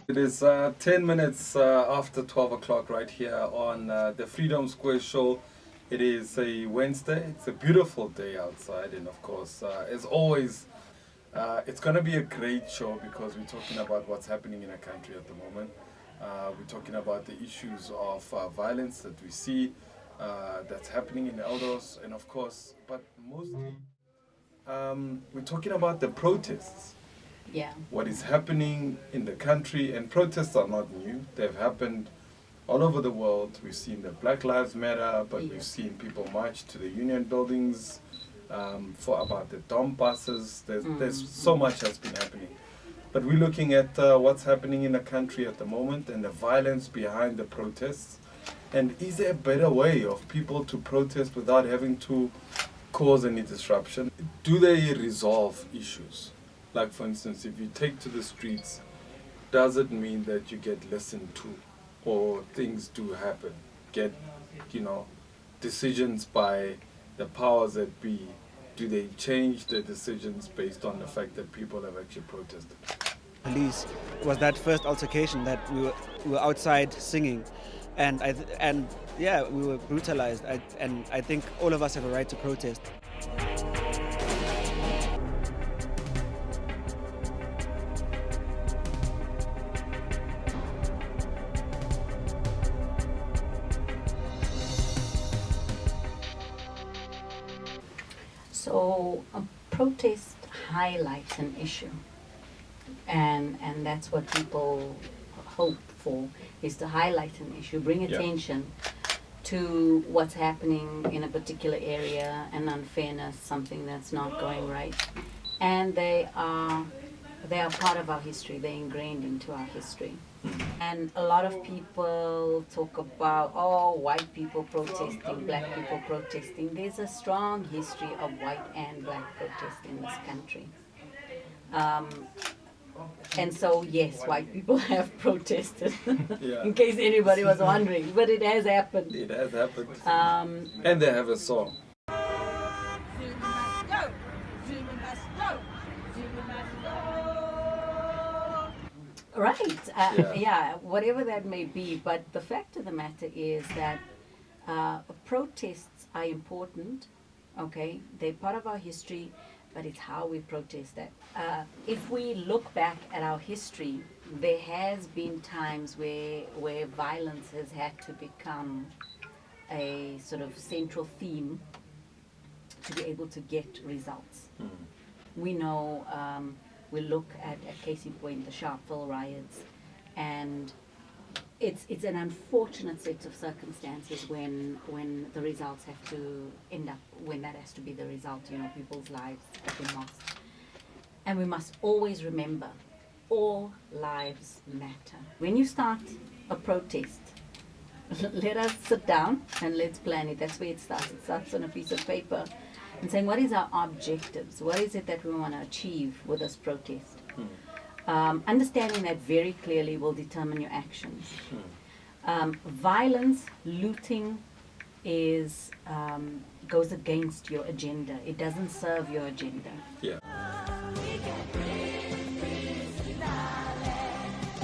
It is 10 minutes after 12 o'clock right here on the Freedom Square show. It is a Wednesday. It's a beautiful day outside, and of course, as always, it's going to be a great show because we're talking about what's happening in the country at the moment. We're talking about the issues of violence that we see that's happening in Eldos, and of course, but mostly we're talking about the protests. Yeah. What is happening in the country, and protests are not new. They've happened all over the world. We've seen the Black Lives Matter, but we've seen people march to the union buildings for about the Dom buses. There's so much has been happening. But we're looking at what's happening in the country at the moment and the violence behind the protests. And is there a better way of people to protest without having to cause any disruption? Do they resolve issues? Like, for instance, if you take to the streets, does it mean that you get listened to, or things do happen? Get, decisions by the powers that be. Do they change their decisions based on the fact that people have actually protested? Police was that first altercation that we were outside singing, and we were brutalized. And I think all of us have a right to protest. So a protest highlights an issue, and that's what people hope for, is to highlight an issue, bring attention to what's happening in a particular area, an unfairness, something that's not going right. And they are part of our history. They're ingrained into our history. And a lot of people talk about, white people protesting, black people protesting. There's a strong history of white and black protest in this country. And so, yes, white people have protested, in case anybody was wondering. But it has happened. It has happened. And they have a song. Right, whatever that may be, but the fact of the matter is that protests are important, okay? They're part of our history, but it's how we protest that. If we look back at our history, there has been times where violence has had to become a sort of central theme to be able to get results. We know, we look at case in point, the Sharpeville riots, and it's an unfortunate set of circumstances when the results have to end up, when that has to be the result, people's lives have been lost. And we must always remember, all lives matter. When you start a protest, let us sit down and let's plan it. That's where it starts. It starts on a piece of paper and saying, what is our objectives? What is it that we want to achieve with this protest? Understanding that very clearly will determine your actions. Violence, looting goes against your agenda. It doesn't serve your agenda. Yeah.